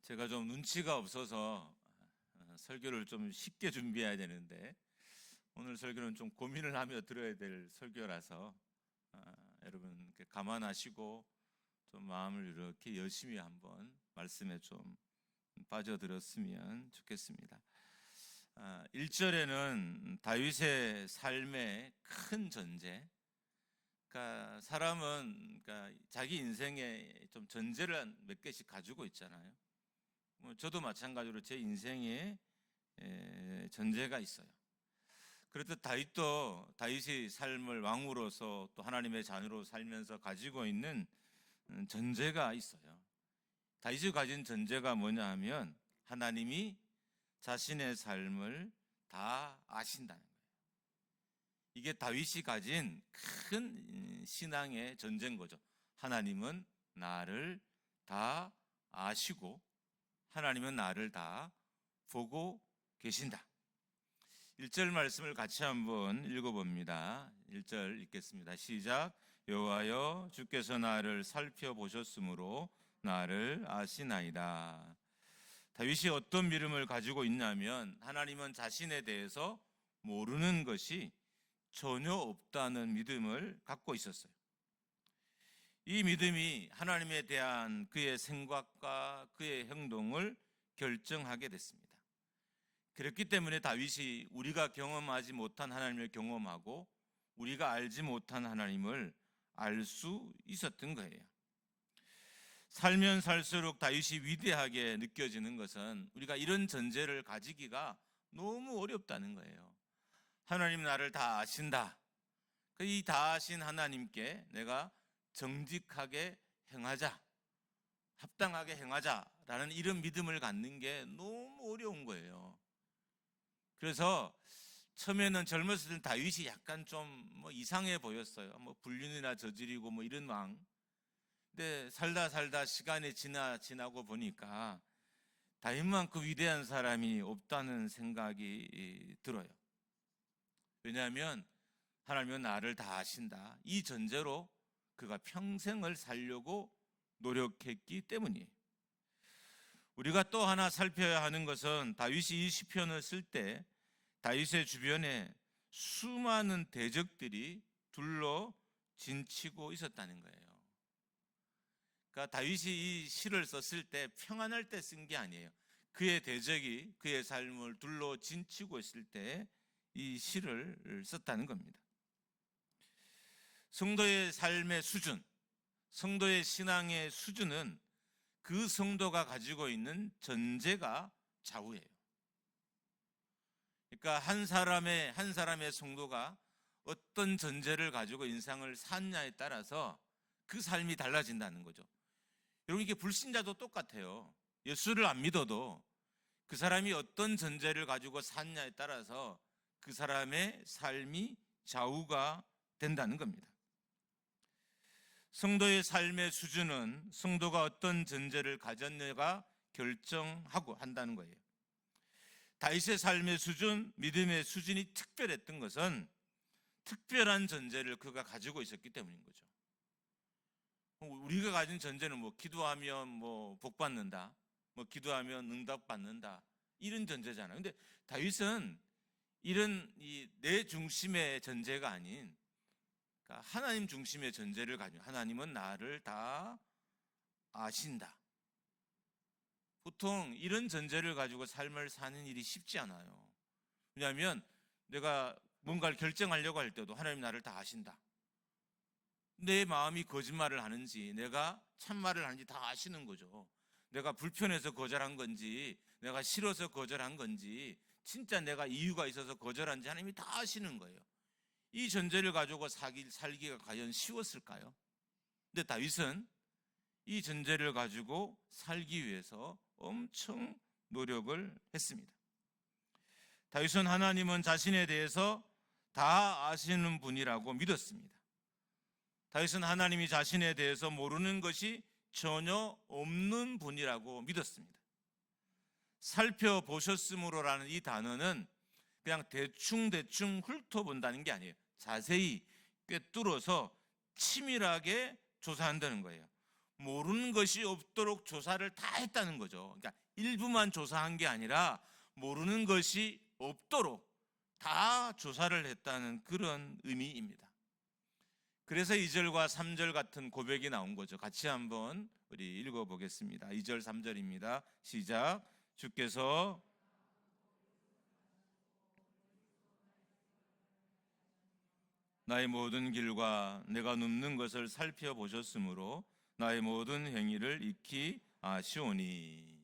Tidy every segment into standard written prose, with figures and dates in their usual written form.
제가 좀 눈치가 없어서 설교를 좀 쉽게 준비해야 되는데 오늘 설교는 좀 고민을 하며 들어야 될 설교라서 여러분 이렇게 감안하시고 좀 마음을 이렇게 열심히 한번 말씀에 좀 빠져들었으면 좋겠습니다. 1절에는 다윗의 삶의 큰 전제, 그러니까 사람은 자기 인생에 좀 전제를 몇 개씩 가지고 있잖아요. 저도 마찬가지로 제 인생에 전제가 있어요. 그렇듯 다윗도 다윗의 삶을 왕으로서 또 하나님의 자녀로 살면서 가지고 있는 전제가 있어요. 다윗이 가진 전제가 뭐냐 하면 하나님이 자신의 삶을 다 아신다는 거예요. 이게 다윗이 가진 큰 신앙의 전제인 거죠. 하나님은 나를 다 아시고 하나님은 나를 다 보고 계신다. 1절 말씀을 같이 한번 읽어봅니다. 1절 읽겠습니다. 시작. 여호와여 주께서 나를 살펴보셨으므로 나를 아시나이다. 다윗이 어떤 믿음을 가지고 있냐면 하나님은 자신에 대해서 모르는 것이 전혀 없다는 믿음을 갖고 있었어요. 이 믿음이 하나님에 대한 그의 생각과 그의 행동을 결정하게 됐습니다. 그렇기 때문에 다윗이 우리가 경험하지 못한 하나님을 경험하고 우리가 알지 못한 하나님을 알 수 있었던 거예요. 살면 살수록 다윗이 위대하게 느껴지는 것은 우리가 이런 전제를 가지기가 너무 어렵다는 거예요. 하나님 나를 다 아신다. 이 다 아신 하나님께 내가 정직하게 행하자, 합당하게 행하자라는 이런 믿음을 갖는 게 너무 어려운 거예요. 그래서 처음에는 젊었을 때 다윗이 약간 좀 이상해 보였어요. 불륜이나 저지르고 이런 왕. 근데 살다 시간이 지나고 보니까 다윗만큼 위대한 사람이 없다는 생각이 들어요. 왜냐하면 하나님은 나를 다 아신다. 이 전제로 그가 평생을 살려고 노력했기 때문이에요. 우리가 또 하나 살펴야 하는 것은 다윗이 이 시편을 쓸 때 다윗의 주변에 수많은 대적들이 둘러 진치고 있었다는 거예요. 그러니까 다윗이 이 시를 썼을 때 평안할 때 쓴 게 아니에요. 그의 대적이 그의 삶을 둘러 진치고 있을 때 이 시를 썼다는 겁니다. 성도의 삶의 수준, 성도의 신앙의 수준은 그 성도가 가지고 있는 전제가 좌우해요. 그러니까 한 사람의 성도가 어떤 전제를 가지고 인생을 샀냐에 따라서 그 삶이 달라진다는 거죠. 여러분, 이게 불신자도 똑같아요. 예수를 안 믿어도 그 사람이 어떤 전제를 가지고 샀냐에 따라서 그 사람의 삶이 좌우가 된다는 겁니다. 성도의 삶의 수준은 성도가 어떤 전제를 가졌느냐가 결정하고 한다는 거예요. 다윗의 삶의 수준, 믿음의 수준이 특별했던 것은 특별한 전제를 그가 가지고 있었기 때문인 거죠. 우리가 가진 전제는 기도하면 복 받는다, 기도하면 응답 받는다, 이런 전제잖아요. 근데 다윗은 이런 내 중심의 전제가 아닌 하나님 중심의 전제를 가지고 하나님은 나를 다 아신다. 보통 이런 전제를 가지고 삶을 사는 일이 쉽지 않아요. 왜냐하면 내가 뭔가를 결정하려고 할 때도 하나님 나를 다 아신다. 내 마음이 거짓말을 하는지 내가 참말을 하는지 다 아시는 거죠. 내가 불편해서 거절한 건지 내가 싫어서 거절한 건지 진짜 내가 이유가 있어서 거절한지 하나님이 다 아시는 거예요. 이 전제를 가지고 살기가 과연 쉬웠을까요? 근데 다윗은 이 전제를 가지고 살기 위해서 엄청 노력을 했습니다. 다윗은 하나님은 자신에 대해서 다 아시는 분이라고 믿었습니다. 다윗은 하나님이 자신에 대해서 모르는 것이 전혀 없는 분이라고 믿었습니다. 살펴보셨으므로라는 이 단어는 그냥 대충 훑어본다는 게 아니에요. 자세히 꿰뚫어서 치밀하게 조사한다는 거예요. 모르는 것이 없도록 조사를 다 했다는 거죠. 그러니까 일부만 조사한 게 아니라 모르는 것이 없도록 다 조사를 했다는 그런 의미입니다. 그래서 2절과 3절 같은 고백이 나온 거죠. 같이 한번 우리 읽어보겠습니다. 2절 3절입니다. 시작. 주께서 나의 모든 길과 내가 눕는 것을 살펴보셨으므로 나의 모든 행위를 익히 아시오니.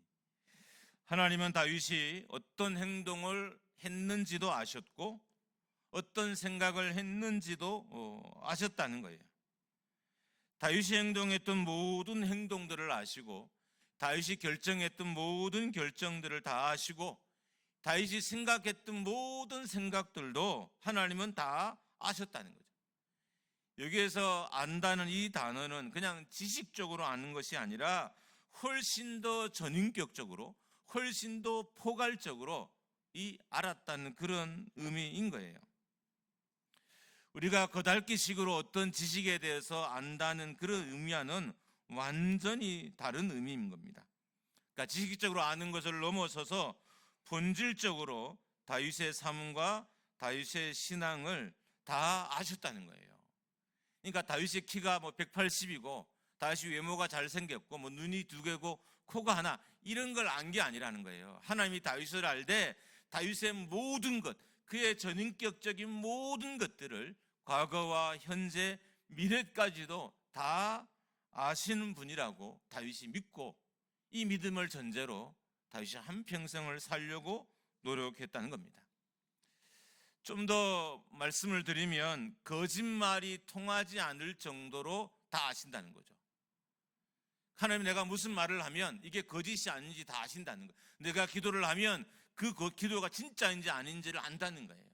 하나님은 다윗이 어떤 행동을 했는지도 아셨고 어떤 생각을 했는지도 아셨다는 거예요. 다윗이 행동했던 모든 행동들을 아시고 다윗이 결정했던 모든 결정들을 다 아시고 다윗이 생각했던 모든 생각들도 하나님은 다 아셨다는 거죠. 여기에서 안다는 이 단어는 그냥 지식적으로 아는 것이 아니라 훨씬 더 전인격적으로 훨씬 더 포괄적으로 이 알았다는 그런 의미인 거예요. 우리가 겉핥기식으로 어떤 지식에 대해서 안다는 그런 의미와는 완전히 다른 의미인 겁니다. 그러니까 지식적으로 아는 것을 넘어서서 본질적으로 다윗의 삶과 다윗의 신앙을 다 아셨다는 거예요. 그러니까 다윗의 키가 180이고 다윗이 외모가 잘생겼고 눈이 2개고 코가 하나 이런 걸 안 게 아니라는 거예요. 하나님이 다윗을 알되 다윗의 모든 것, 그의 전인격적인 모든 것들을 과거와 현재, 미래까지도 다 아시는 분이라고 다윗이 믿고 이 믿음을 전제로 다윗이 한평생을 살려고 노력했다는 겁니다. 좀 더 말씀을 드리면 거짓말이 통하지 않을 정도로 다 아신다는 거죠. 하나님, 내가 무슨 말을 하면 이게 거짓이 아닌지 다 아신다는 거예요. 내가 기도를 하면 그 기도가 진짜인지 아닌지를 안다는 거예요.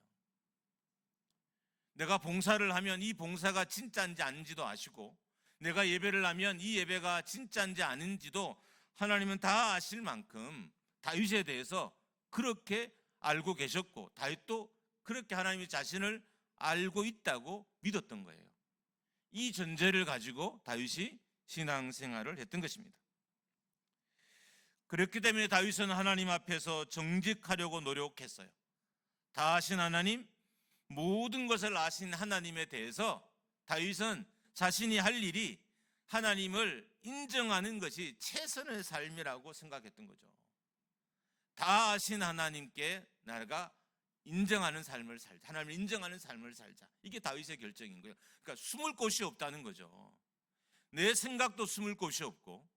내가 봉사를 하면 이 봉사가 진짜인지 아닌지도 아시고 내가 예배를 하면 이 예배가 진짜인지 아닌지도 하나님은 다 아실 만큼 다윗에 대해서 그렇게 알고 계셨고 다윗도 그렇게 하나님의 자신을 알고 있다고 믿었던 거예요. 이 전제를 가지고 다윗이 신앙생활을 했던 것입니다. 그렇기 때문에 다윗은 하나님 앞에서 정직하려고 노력했어요. 다 아신 하나님, 모든 것을 아신 하나님에 대해서 다윗은 자신이 할 일이 하나님을 인정하는 것이 최선의 삶이라고 생각했던 거죠. 다 아신 하나님께 내가 인정하는 삶을 살자, 하나님을 인정하는 삶을 살자, 이게 다윗의 결정인 거예요. 그러니까 숨을 곳이 없다는 거죠. 내 생각도 숨을 곳이 없고,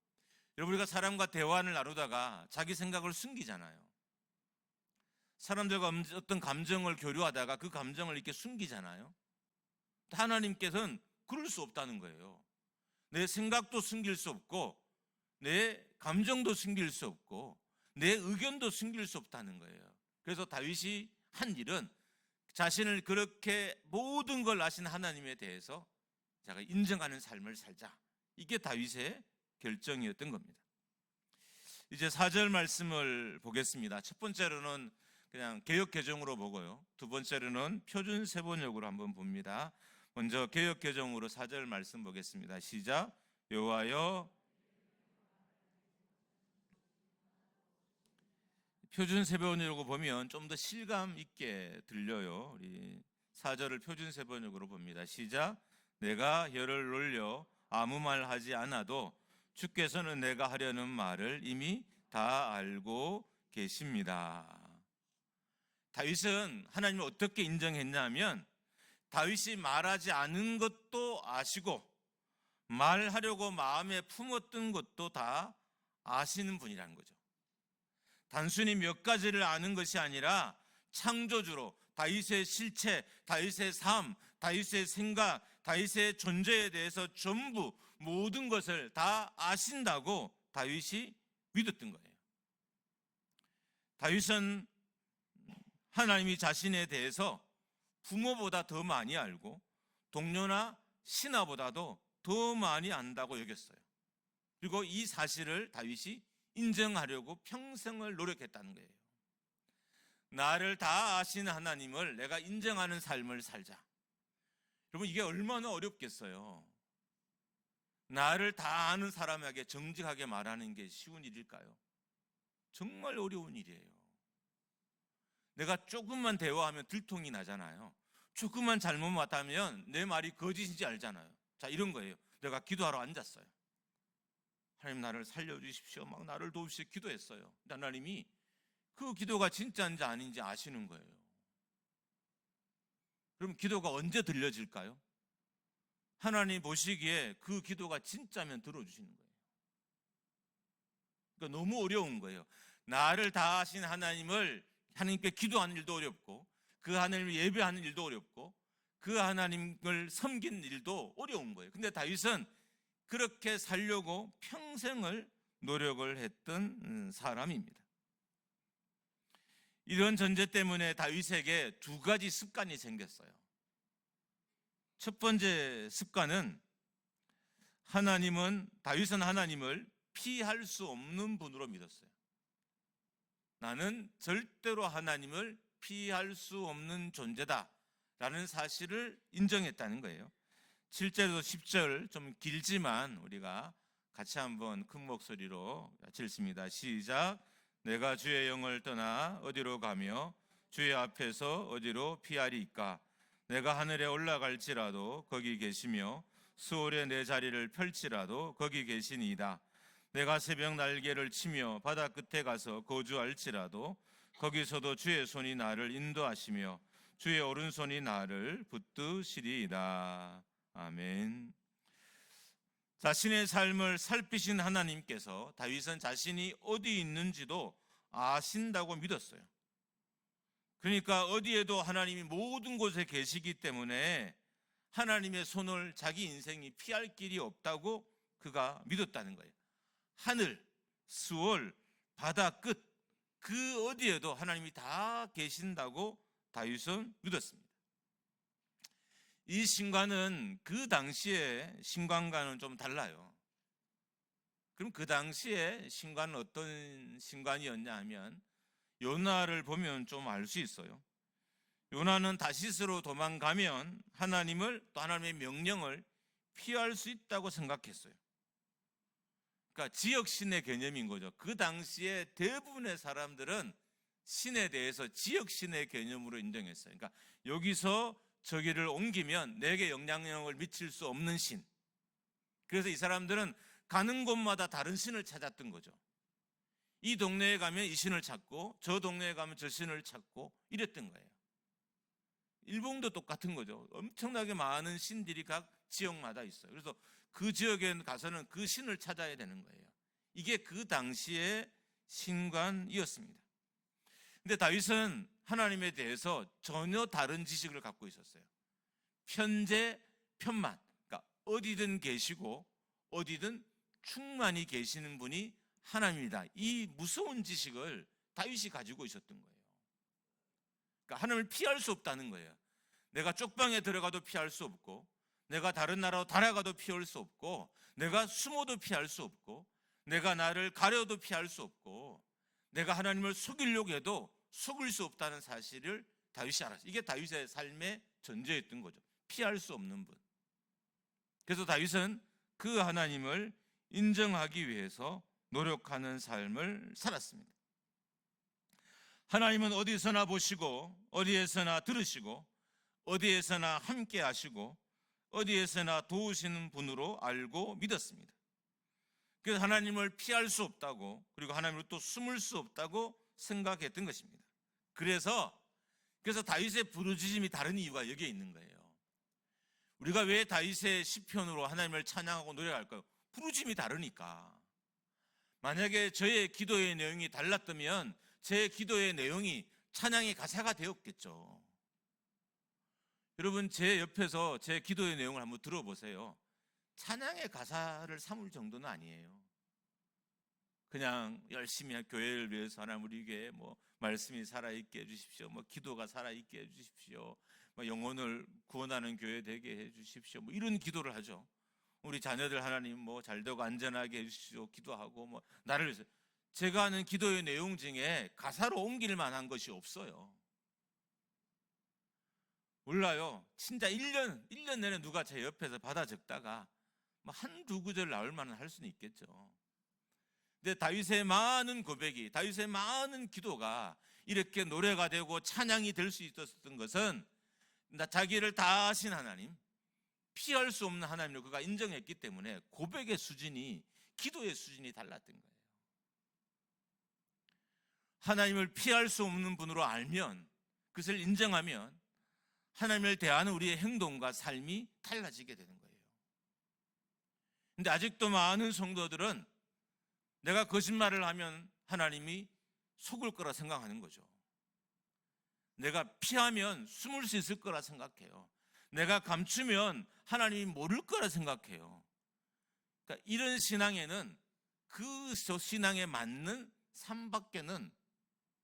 여러분, 우리가 사람과 대화를 나누다가 자기 생각을 숨기잖아요. 사람들과 어떤 감정을 교류하다가 그 감정을 이렇게 숨기잖아요. 하나님께서는 그럴 수 없다는 거예요. 내 생각도 숨길 수 없고 내 감정도 숨길 수 없고 내 의견도 숨길 수 없다는 거예요. 그래서 다윗이 한 일은 자신을 그렇게 모든 걸 아신 하나님에 대해서 제가 인정하는 삶을 살자, 이게 다윗의 결정이었던 겁니다. 이제 4절 말씀을 보겠습니다. 첫 번째로는 그냥 개역개정으로 보고요, 두 번째로는 표준 세번역으로 한번 봅니다. 먼저 개역개정으로 4절 말씀 보겠습니다. 시작. 여호와여, 표준 세번역으로 보면 좀 더 실감 있게 들려요. 우리 4절을 표준 세번역으로 봅니다. 시작. 내가 혀를 놀려 아무 말 하지 않아도 주께서는 내가 하려는 말을 이미 다 알고 계십니다. 다윗은 하나님을 어떻게 인정했냐면 다윗이 말하지 않은 것도 아시고 말하려고 마음에 품었던 것도 다 아시는 분이라는 거죠. 단순히 몇 가지를 아는 것이 아니라 창조주로 다윗의 실체, 다윗의 삶, 다윗의 생각, 다윗의 존재에 대해서 전부 모든 것을 다 아신다고 다윗이 믿었던 거예요. 다윗은 하나님이 자신에 대해서 부모보다 더 많이 알고 동료나 신하보다도 더 많이 안다고 여겼어요. 그리고 이 사실을 다윗이 인정하려고 평생을 노력했다는 거예요. 나를 다 아시는 하나님을 내가 인정하는 삶을 살자. 여러분, 이게 얼마나 어렵겠어요. 나를 다 아는 사람에게 정직하게 말하는 게 쉬운 일일까요? 정말 어려운 일이에요. 내가 조금만 대화하면 들통이 나잖아요. 조금만 잘못 맞다면 내 말이 거짓인지 알잖아요. 자, 이런 거예요. 내가 기도하러 앉았어요. 하나님 나를 살려주십시오. 막 나를 도우시오 기도했어요. 하나님이 그 기도가 진짜인지 아닌지 아시는 거예요. 그럼 기도가 언제 들려질까요? 하나님 보시기에 그 기도가 진짜면 들어주시는 거예요. 그러니까 너무 어려운 거예요. 나를 다 아신 하나님을 하나님께 기도하는 일도 어렵고, 그 하나님을 예배하는 일도 어렵고, 그 하나님을 섬기는 일도 어려운 거예요. 근데 다윗은 그렇게 살려고 평생을 노력을 했던 사람입니다. 이런 전제 때문에 다윗에게 두 가지 습관이 생겼어요. 첫 번째 습관은 다윗은 하나님을 피할 수 없는 분으로 믿었어요. 나는 절대로 하나님을 피할 수 없는 존재다 라는 사실을 인정했다는 거예요. 7절에서 10절 좀 길지만 우리가 같이 한번 큰 목소리로 읽습니다. 시작. 내가 주의 영을 떠나 어디로 가며 주의 앞에서 어디로 피하리이까? 내가 하늘에 올라갈지라도 거기 계시며 수월에 내 자리를 펼치라도 거기 계시니이다. 내가 새벽 날개를 치며 바다 끝에 가서 거주할지라도 거기서도 주의 손이 나를 인도하시며 주의 오른손이 나를 붙드시리이다. 아멘. 자신의 삶을 살피신 하나님께서 다윗은 자신이 어디 있는지도 아신다고 믿었어요. 그러니까 어디에도 하나님이 모든 곳에 계시기 때문에 하나님의 손을 자기 인생이 피할 길이 없다고 그가 믿었다는 거예요. 하늘, 수월, 바다 끝, 그 어디에도 하나님이 다 계신다고 다윗은 믿었습니다. 이 신과는 그 당시의 신관과는 좀 달라요. 그럼 그 당시의 신관은 어떤 신관이었냐 하면 요나를 보면 좀 알 수 있어요. 요나는 다시스로 도망가면 하나님을 또 하나님의 명령을 피할 수 있다고 생각했어요. 그러니까 지역신의 개념인 거죠. 그 당시에 대부분의 사람들은 신에 대해서 지역신의 개념으로 인정했어요. 그러니까 여기서 저기를 옮기면 내게 영향력을 미칠 수 없는 신. 그래서 이 사람들은 가는 곳마다 다른 신을 찾았던 거죠. 이 동네에 가면 이 신을 찾고 저 동네에 가면 저 신을 찾고 이랬던 거예요. 일본도 똑같은 거죠. 엄청나게 많은 신들이 각 지역마다 있어요. 그래서 그 지역에 가서는 그 신을 찾아야 되는 거예요. 이게 그 당시의 신관이었습니다. 근데 다윗은 하나님에 대해서 전혀 다른 지식을 갖고 있었어요. 편재, 편만. 그러니까 어디든 계시고 어디든 충만히 계시는 분이 하나님이다. 이 무서운 지식을 다윗이 가지고 있었던 거예요. 그러니까 하나님을 피할 수 없다는 거예요. 내가 쪽방에 들어가도 피할 수 없고, 내가 다른 나라로 달아가도 피할 수 없고, 내가 숨어도 피할 수 없고, 내가 나를 가려도 피할 수 없고, 내가 하나님을 속이려고 해도 속을 수 없다는 사실을 다윗이 알았어요. 이게 다윗의 삶의 전제였던 거죠. 피할 수 없는 분. 그래서 다윗은 그 하나님을 인정하기 위해서 노력하는 삶을 살았습니다. 하나님은 어디서나 보시고 어디에서나 들으시고 어디에서나 함께 하시고 어디에서나 도우시는 분으로 알고 믿었습니다. 그래서 하나님을 피할 수 없다고, 그리고 하나님을 또 숨을 수 없다고 생각했던 것입니다. 그래서 다윗의 부르짖음이 다른 이유가 여기에 있는 거예요. 우리가 왜 다윗의 시편으로 하나님을 찬양하고 노래할까요? 부르짖음이 다르니까. 만약에 저의 기도의 내용이 달랐다면 제 기도의 내용이 찬양의 가사가 되었겠죠. 여러분, 제 옆에서 제 기도의 내용을 한번 들어보세요. 찬양의 가사를 삼을 정도는 아니에요. 그냥 열심히 교회를 위해서 하나님 우리 교회에 말씀이 살아있게 해주십시오. 기도가 살아있게 해주십시오. 영혼을 구원하는 교회 되게 해주십시오. 이런 기도를 하죠. 우리 자녀들 하나님 잘되고 안전하게 해주시오 기도하고 나를 위해서. 제가 하는 기도의 내용 중에 가사로 옮길 만한 것이 없어요. 몰라요. 진짜 1년 내내 누가 제 옆에서 받아 적다가 뭐 한두 구절 나올 만은 할 수는 있겠죠. 근데 다윗의 많은 고백이, 다윗의 많은 기도가 이렇게 노래가 되고 찬양이 될 수 있었던 것은 자기를 다 아신 하나님, 피할 수 없는 하나님을 그가 인정했기 때문에 고백의 수준이, 기도의 수준이 달랐던 거예요. 하나님을 피할 수 없는 분으로 알면, 그것을 인정하면 하나님을 대하는 우리의 행동과 삶이 달라지게 되는 거예요. 근데 아직도 많은 성도들은 내가 거짓말을 하면 하나님이 속을 거라 생각하는 거죠. 내가 피하면 숨을 수 있을 거라 생각해요. 내가 감추면 하나님이 모를 거라 생각해요. 그러니까 이런 신앙에는 그 신앙에 맞는 삶밖에는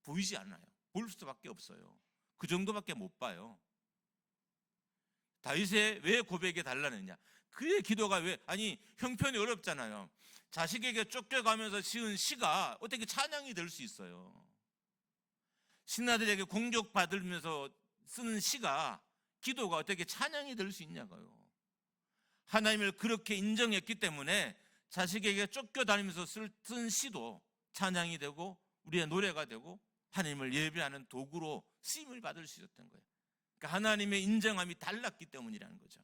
보이지 않아요. 볼 수밖에 없어요. 그 정도밖에 못 봐요. 다윗의 왜 고백이 달라느냐? 그의 기도가 왜, 아니 형편이 어렵잖아요. 자식에게 쫓겨가면서 지은 시가 어떻게 찬양이 될 수 있어요? 신하들에게 공격받으면서 쓰는 시가, 기도가 어떻게 찬양이 될 수 있냐고요. 하나님을 그렇게 인정했기 때문에 자식에게 쫓겨다니면서 쓴 시도 찬양이 되고 우리의 노래가 되고 하나님을 예배하는 도구로 쓰임을 받을 수 있었던 거예요. 그러니까 하나님의 인정함이 달랐기 때문이라는 거죠.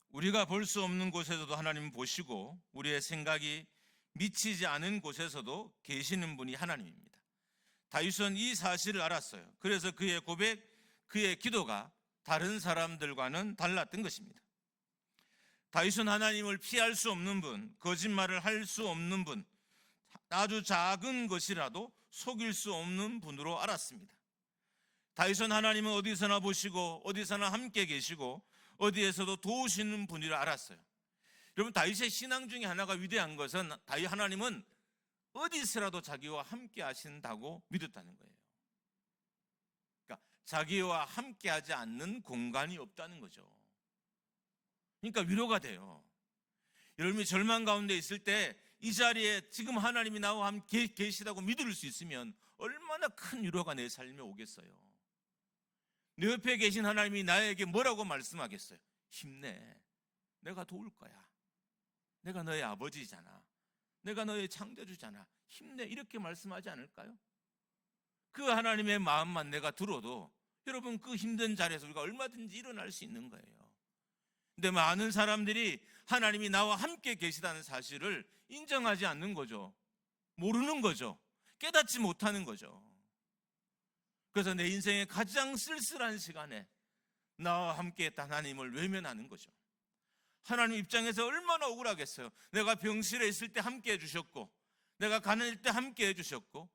우리가 볼 수 없는 곳에서도 하나님은 보시고 우리의 생각이 미치지 않은 곳에서도 계시는 분이 하나님입니다. 다윗은 이 사실을 알았어요. 그래서 그의 고백, 그의 기도가 다른 사람들과는 달랐던 것입니다. 다윗은 하나님을 피할 수 없는 분, 거짓말을 할 수 없는 분, 아주 작은 것이라도 속일 수 없는 분으로 알았습니다. 다윗은 하나님은 어디서나 보시고 어디서나 함께 계시고 어디에서도 도우시는 분이라 알았어요. 여러분, 다윗의 신앙 중에 하나가 위대한 것은 하나님은 어디서라도 자기와 함께 하신다고 믿었다는 거예요. 그러니까 자기와 함께 하지 않는 공간이 없다는 거죠. 그러니까 위로가 돼요. 여러분이 절망 가운데 있을 때 이 자리에 지금 하나님이 나와 함께 계시다고 믿을 수 있으면 얼마나 큰 위로가 내 삶에 오겠어요. 내 옆에 계신 하나님이 나에게 뭐라고 말씀하겠어요? 힘내, 내가 도울 거야, 내가 너의 아버지잖아, 내가 너의 창조주잖아, 힘내, 이렇게 말씀하지 않을까요? 그 하나님의 마음만 내가 들어도 여러분, 그 힘든 자리에서 우리가 얼마든지 일어날 수 있는 거예요. 근데 많은 사람들이 하나님이 나와 함께 계시다는 사실을 인정하지 않는 거죠. 모르는 거죠. 깨닫지 못하는 거죠. 그래서 내 인생의 가장 쓸쓸한 시간에 나와 함께 했던 하나님을 외면하는 거죠. 하나님 입장에서 얼마나 억울하겠어요. 내가 병실에 있을 때 함께 해주셨고, 내가 가난할 때 함께 해주셨고,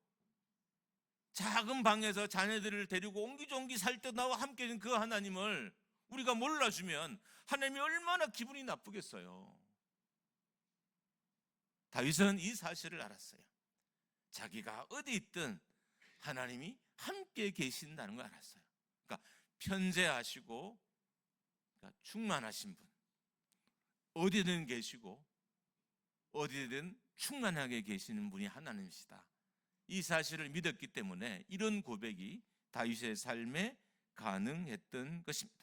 작은 방에서 자녀들을 데리고 옹기종기 살 때 나와 함께 해준 그 하나님을 우리가 몰라주면 하나님이 얼마나 기분이 나쁘겠어요. 다윗은 이 사실을 알았어요. 자기가 어디 있든 하나님이 함께 계신다는 걸 알았어요. 그러니까 편재하시고, 그러니까 충만하신 분, 어디든 계시고 어디든 충만하게 계시는 분이 하나님이시다. 이 사실을 믿었기 때문에 이런 고백이 다윗의 삶에 가능했던 것입니다.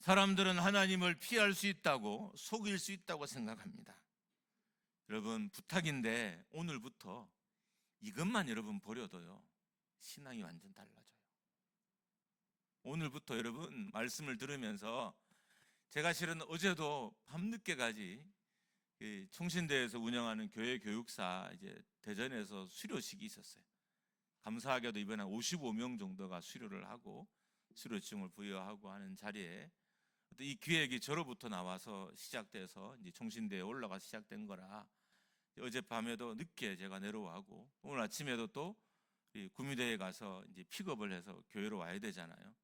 사람들은 하나님을 피할 수 있다고, 속일 수 있다고 생각합니다. 여러분, 부탁인데 오늘부터 이것만 여러분 버려도요, 신앙이 완전 달라져요. 오늘부터 여러분 말씀을 들으면서, 제가 실은 어제도 밤늦게까지 총신대에서 운영하는 교회 교육사 이제 대전에서 수료식이 있었어요. 감사하게도 이번에 55명 정도가 수료를 하고 수료증을 부여하고 하는 자리에 이 기획이 저로부터 나와서 시작돼서 이제 총신대에 올라가 시작된 거라, 어젯밤에도 늦게 제가 내려와고 오늘 아침에도 또 구미대에 가서 이제 픽업을 해서 교회로 와야 되잖아요.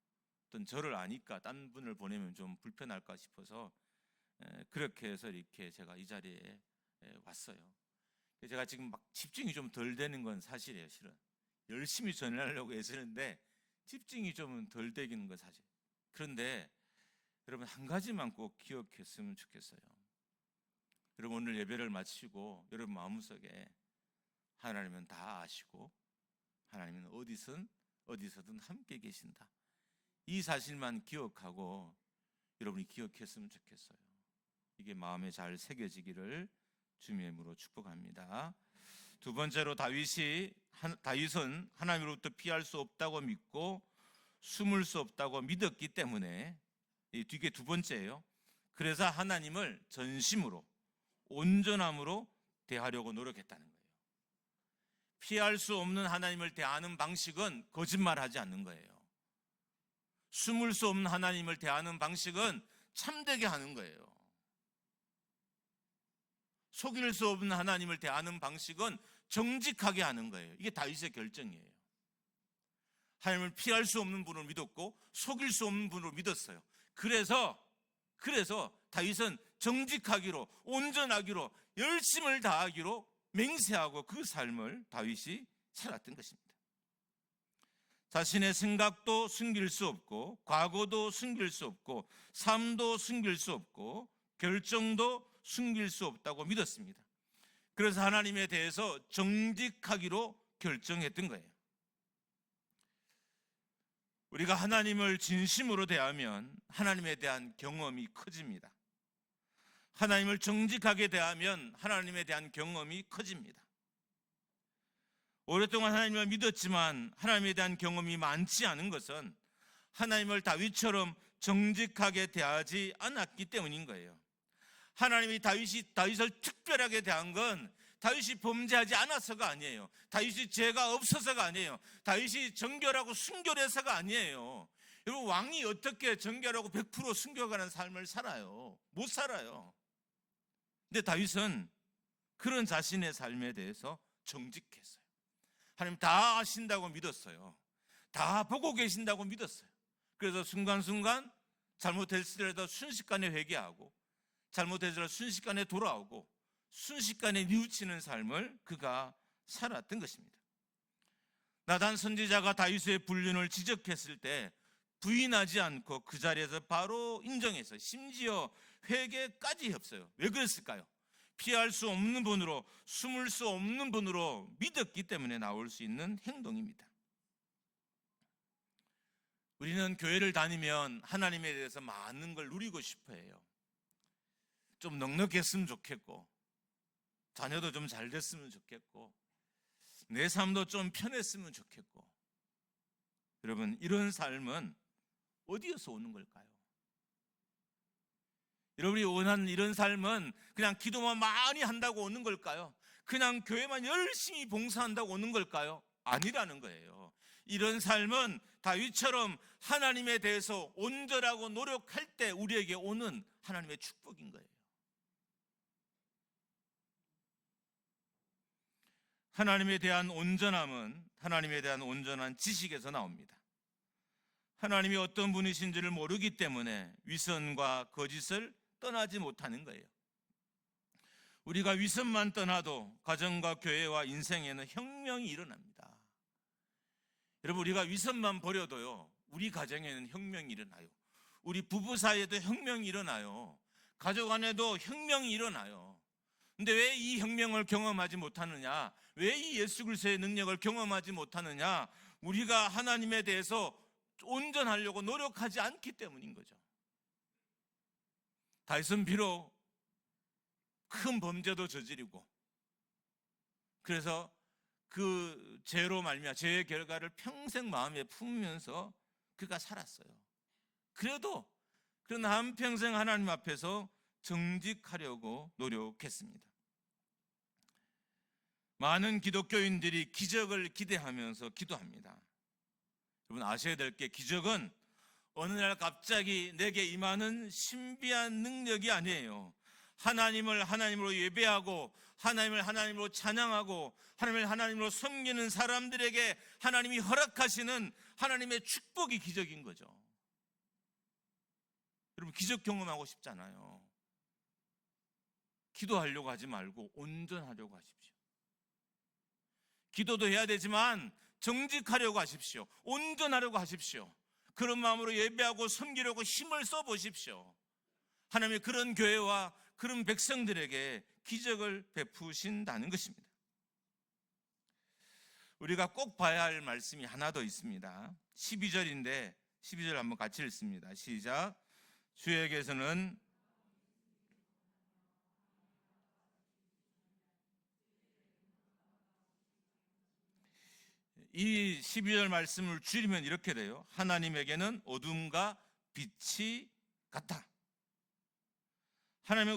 어떤 저를 아니까 딴 분을 보내면 좀 불편할까 싶어서 그렇게 해서 이렇게 제가 이 자리에 왔어요. 제가 지금 막 집중이 좀 덜 되는 건 사실이에요. 실은 열심히 전하려고 애쓰는데 집중이 좀 덜 되는 건 사실. 그런데 여러분, 한 가지만 꼭 기억했으면 좋겠어요. 여러분, 오늘 예배를 마치고 여러분 마음속에 하나님은 다 아시고 하나님은 어디선 어디서든 함께 계신다. 이 사실만 기억하고 여러분이 기억했으면 좋겠어요. 이게 마음에 잘 새겨지기를 주님의 이름으로 축복합니다. 두 번째로 다윗은 하나님으로부터 피할 수 없다고 믿고 숨을 수 없다고 믿었기 때문에, 이게 두 번째예요. 그래서 하나님을 전심으로 온전함으로 대하려고 노력했다는 거예요. 피할 수 없는 하나님을 대하는 방식은 거짓말하지 않는 거예요. 숨을 수 없는 하나님을 대하는 방식은 참되게 하는 거예요. 속일 수 없는 하나님을 대하는 방식은 정직하게 하는 거예요. 이게 다윗의 결정이에요. 하나님을 피할 수 없는 분을 믿었고 속일 수 없는 분으로 믿었어요. 그래서 다윗은 정직하기로, 온전하기로, 열심을 다하기로 맹세하고 그 삶을 다윗이 살았던 것입니다. 자신의 생각도 숨길 수 없고, 과거도 숨길 수 없고, 삶도 숨길 수 없고, 결정도 숨길 수 없다고 믿었습니다. 그래서 하나님에 대해서 정직하기로 결정했던 거예요. 우리가 하나님을 진심으로 대하면 하나님에 대한 경험이 커집니다. 하나님을 정직하게 대하면 하나님에 대한 경험이 커집니다. 오랫동안 하나님을 믿었지만 하나님에 대한 경험이 많지 않은 것은 하나님을 다윗처럼 정직하게 대하지 않았기 때문인 거예요. 하나님이 다윗을 특별하게 대한 건 다윗이 범죄하지 않아서가 아니에요. 다윗이 죄가 없어서가 아니에요. 다윗이 정결하고 순결해서가 아니에요. 여러분, 왕이 어떻게 정결하고 100% 순결하는 삶을 살아요? 못 살아요. 근데 다윗은 그런 자신의 삶에 대해서 정직했어요. 하나님 다 아신다고 믿었어요. 다 보고 계신다고 믿었어요. 그래서 순간순간 잘못했을때도 순식간에 회개하고, 잘못했을 때 순식간에 돌아오고, 순식간에 뉘우치는 삶을 그가 살았던 것입니다. 나단 선지자가 다윗의 불륜을 지적했을 때 부인하지 않고 그 자리에서 바로 인정했어요. 심지어 회개까지 했어요. 왜 그랬을까요? 피할 수 없는 분으로, 숨을 수 없는 분으로 믿었기 때문에 나올 수 있는 행동입니다. 우리는 교회를 다니면 하나님에 대해서 많은 걸 누리고 싶어 해요. 좀 넉넉했으면 좋겠고, 자녀도 좀 잘 됐으면 좋겠고, 내 삶도 좀 편했으면 좋겠고. 여러분, 이런 삶은 어디에서 오는 걸까요? 여러분이 원하는 이런 삶은 그냥 기도만 많이 한다고 오는 걸까요? 그냥 교회만 열심히 봉사한다고 오는 걸까요? 아니라는 거예요. 이런 삶은 다윗처럼 하나님에 대해서 온전하고 노력할 때 우리에게 오는 하나님의 축복인 거예요. 하나님에 대한 온전함은 하나님에 대한 온전한 지식에서 나옵니다. 하나님이 어떤 분이신지를 모르기 때문에 위선과 거짓을 떠나지 못하는 거예요. 우리가 위선만 떠나도 가정과 교회와 인생에는 혁명이 일어납니다. 여러분, 우리가 위선만 버려도요, 우리 가정에는 혁명이 일어나요. 우리 부부 사이에도 혁명이 일어나요. 가족 안에도 혁명이 일어나요. 근데 왜 이 혁명을 경험하지 못하느냐? 왜 이 예수 그리스도의 능력을 경험하지 못하느냐? 우리가 하나님에 대해서 온전하려고 노력하지 않기 때문인 거죠. 다윗은 비록 큰 범죄도 저지르고, 그래서 그 죄로 말미암아 죄의 결과를 평생 마음에 품으면서 그가 살았어요. 그래도 그런 한평생 하나님 앞에서 정직하려고 노력했습니다. 많은 기독교인들이 기적을 기대하면서 기도합니다. 여러분, 아셔야 될 게, 기적은 어느 날 갑자기 내게 임하는 신비한 능력이 아니에요. 하나님을 하나님으로 예배하고, 하나님을 하나님으로 찬양하고, 하나님을 하나님으로 섬기는 사람들에게 하나님이 허락하시는 하나님의 축복이 기적인 거죠. 여러분, 기적 경험하고 싶잖아요. 기도하려고 하지 말고 온전하려고 하십시오. 기도도 해야 되지만 정직하려고 하십시오. 온전하려고 하십시오. 그런 마음으로 예배하고 섬기려고 힘을 써보십시오. 하나님이 그런 교회와 그런 백성들에게 기적을 베푸신다는 것입니다. 우리가 꼭 봐야 할 말씀이 하나 더 있습니다. 12절인데 12절 한번 같이 읽습니다. 시작. 주에게서는 이 12절 말씀을 줄이면 이렇게 돼요. 하나님에게는 어둠과 빛이 같다. 하나님은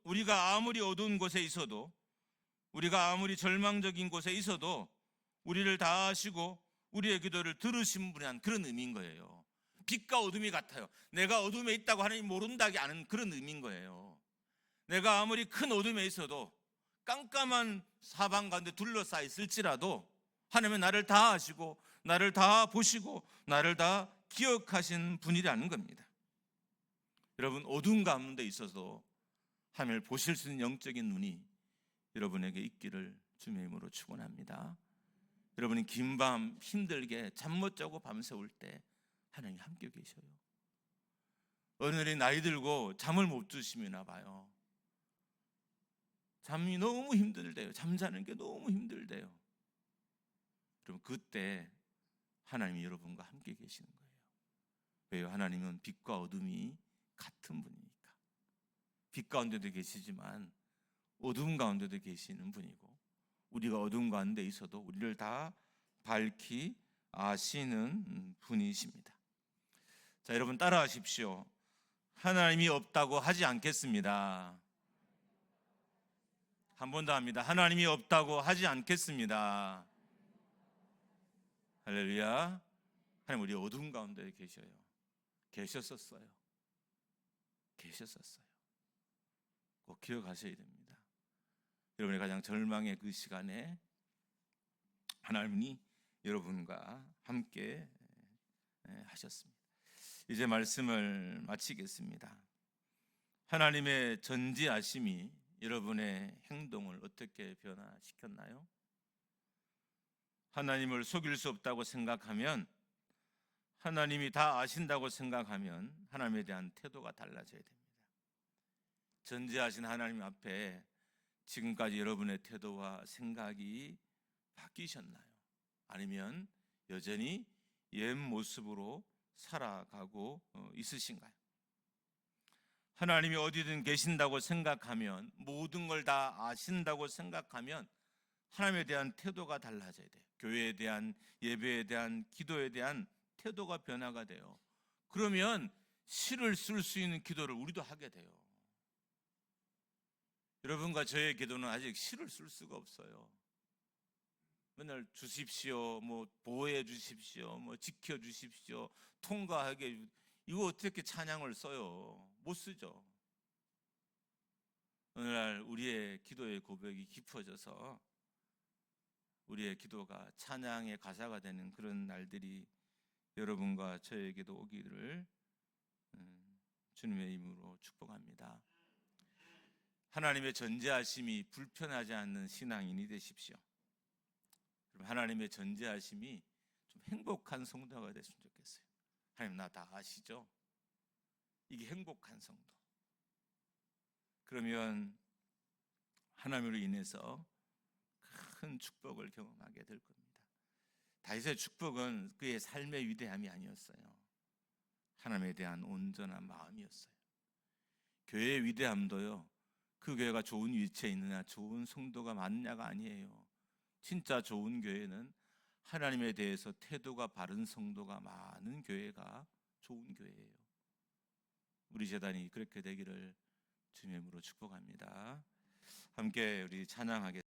우리가 아무리 어두운 곳에 있어도, 우리가 아무리 절망적인 곳에 있어도 우리를 다 아시고 우리의 기도를 들으신 분이란 그런 의미인 거예요. 빛과 어둠이 같아요. 내가 어둠에 있다고 하나님이 모른다기 아는 그런 의미인 거예요. 내가 아무리 큰 어둠에 있어도, 깜깜한 사방 가운데 둘러싸여 있을지라도 하나님은 나를 다 아시고 나를 다 보시고 나를 다 기억하신 분이라는 겁니다. 여러분, 어두운 가운데 있어서 하나님을 보실 수 있는 영적인 눈이 여러분에게 있기를 주님의 이름으로 축원합니다. 여러분이 긴 밤 힘들게 잠 못 자고 밤새울 때 하나님이 함께 계셔요. 어느 날이 나이 들고 잠을 못 주시나 봐요. 잠이 너무 힘들대요. 잠자는 게 너무 힘들대요. 그럼 그때 하나님이 여러분과 함께 계시는 거예요. 왜요? 하나님은 빛과 어둠이 같은 분이니까. 빛 가운데도 계시지만 어둠 가운데도 계시는 분이고, 우리가 어둠 가운데 있어도 우리를 다 밝히 아시는 분이십니다. 자, 여러분 따라하십시오. 하나님이 없다고 하지 않겠습니다. 한 번 더 합니다. 하나님이 없다고 하지 않겠습니다. 할렐루야. 하나님, 우리 어둠 가운데 계셔요. 계셨었어요. 꼭 기억하셔야 됩니다. 여러분의 가장 절망의 그 시간에 하나님이 여러분과 함께 하셨습니다. 이제 말씀을 마치겠습니다. 하나님의 전지하심이 여러분의 행동을 어떻게 변화시켰나요? 하나님을 속일 수 없다고 생각하면, 하나님이 다 아신다고 생각하면 하나님에 대한 태도가 달라져야 됩니다. 전지하신 하나님 앞에 지금까지 여러분의 태도와 생각이 바뀌셨나요? 아니면 여전히 옛 모습으로 살아가고 있으신가요? 하나님이 어디든 계신다고 생각하면, 모든 걸 다 아신다고 생각하면 하나님에 대한 태도가 달라져야 돼요. 교회에 대한, 예배에 대한, 기도에 대한 태도가 변화가 돼요. 그러면 시를 쓸 수 있는 기도를 우리도 하게 돼요. 여러분과 저의 기도는 아직 시를 쓸 수가 없어요. 맨날 주십시오, 뭐 보호해 주십시오, 뭐 지켜 주십시오, 통과하게, 이거 어떻게 찬양을 써요? 못 쓰죠. 오늘날 우리의 기도의 고백이 깊어져서 우리의 기도가 찬양의 가사가 되는 그런 날들이 여러분과 저에게도 오기를 주님의 이름으로 축복합니다. 하나님의 전지하심이 불편하지 않는 신앙인이 되십시오. 하나님의 전지하심이 좀 행복한 성도가 됐으면 좋겠어요. 하나님, 나 다 아시죠? 이게 행복한 성도. 그러면 하나님으로 인해서 큰 축복을 경험하게 될 겁니다. 다윗의 축복은 그의 삶의 위대함이 아니었어요. 하나님에 대한 온전한 마음이었어요. 교회의 위대함도요, 그 교회가 좋은 위치에 있느냐, 좋은 성도가 많냐가 아니에요. 진짜 좋은 교회는 하나님에 대해서 태도가 바른 성도가 많은 교회가 좋은 교회예요. 우리 재단이 그렇게 되기를 주님의 이름으로 축복합니다. 함께 우리 찬양하겠습니다.